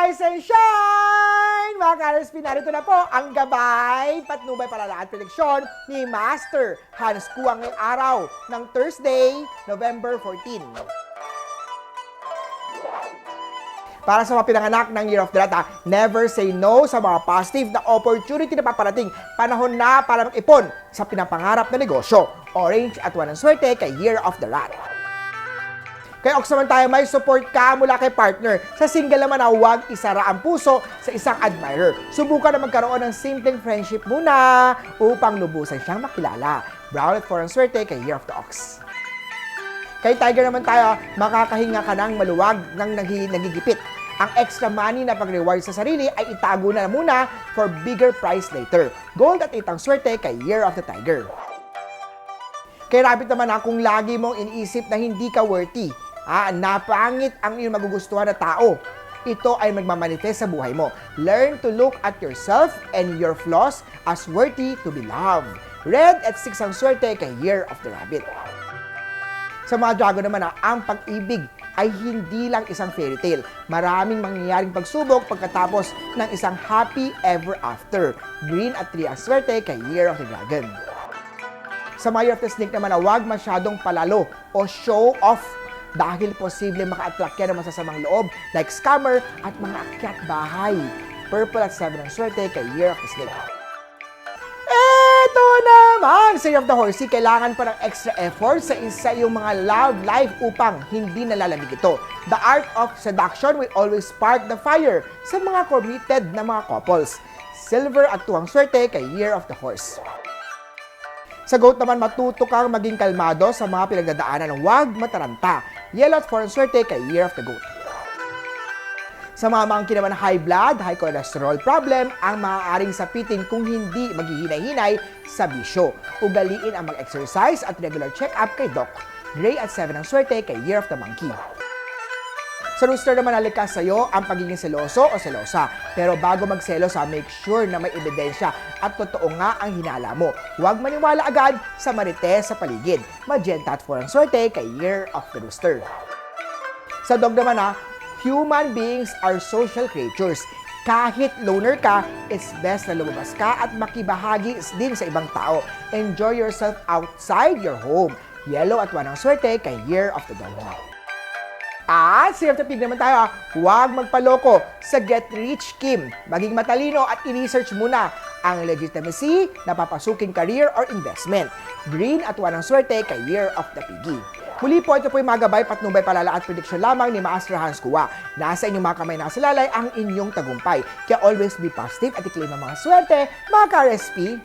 Rise and shine! Mga ka-RSP, narito na po ang gabay, patnubay, palalaan, prediksyon ni Master Hans Kua ngayong araw ng Thursday, November 14. Para sa mga pinanganak ng Year of the Rat, never say no sa mga positive na opportunity na paparating. Panahon na para mag-ipon sa pinapangarap na negosyo. Orange at 1 ang swerte kay Year of the Rat. Kaya Ox naman tayo, may support ka mula kay partner. Sa single naman na huwag isara ang puso sa isang admirer. Subukan na magkaroon ng simpleng friendship muna upang lubusan siyang makilala. Brown at 4 ang swerte kay Year of the Ox. Kay Tiger naman tayo, makakahinga ka ng maluwag ng nagigipit. Ang extra money na pag-reward sa sarili ay itago na muna for bigger prize later. Gold at 8 ang swerte kay Year of the Tiger. Kay Rabbit naman kung lagi mong iniisip na hindi ka worthy, napangit ang iyong magugustuhan na tao, ito ay magmamanifest sa buhay mo. Learn to look at yourself and your flaws as worthy to be loved. Red at 6 ang swerte kay Year of the Rabbit. Sa mga dragon naman, ang pag-ibig ay hindi lang isang fairy tale. Maraming mangyayaring pagsubok pagkatapos ng isang happy ever after. Green at 3 ang swerte kay Year of the Dragon. Sa mga Year of the Snake naman, huwag masyadong palalo o show off dahil posible maka-attract yan ng masasamang loob like scammer at mga akyat bahay. Purple at 7 ang swerte kay Year of the Snake. Ito naman, sa Year of the Horsey, kailangan pa ng extra effort sa iyong mga love life upang hindi nalalamig ito. The art of seduction will always spark the fire sa mga committed na mga couples. Silver at 2 ang swerte kay Year of the Horse. Sa Goat naman, matuto kang maging kalmado sa mga pinagdadaanan ng huwag mataranta. Yellow at 4 ang swerte kay Year of the Goat. Sa mga monkey naman, high blood, high cholesterol problem ang maaaring sapitin kung hindi maghihinay-hinay sa bisyo. Ugaliin ang mag-exercise at regular check-up kay Doc. Gray at 7 ang swerte kay Year of the Monkey. Sa Rooster naman, nalikas sa'yo ang pagiging seloso o selosa. Pero bago magselos, make sure na may ebidensya at totoo nga ang hinala mo. Huwag maniwala agad sa marites sa paligid. Magenta at 4 ang swerte kay Year of the Rooster. Sa Dog naman, human beings are social creatures. Kahit loner ka, it's best na lumabas ka at makibahagi din sa ibang tao. Enjoy yourself outside your home. Yellow at 1 ang swerte kay Year of the Dog. At sa Year of the Pig naman tayo, huwag magpaloko sa Get Rich Scheme. Maging matalino at i-research muna ang legitimacy na papasuking career or investment. Green at 1 ang swerte kay Year of the Piggy. Muli po, ito po yung mga gabay, patnubay, palala at prediksyon lamang ni Master Hans Kua. Nasa inyong mga kamay nakasalalay ang inyong tagumpay. Kaya always be positive at i-claim ang mga swerte, mga ka-RSP.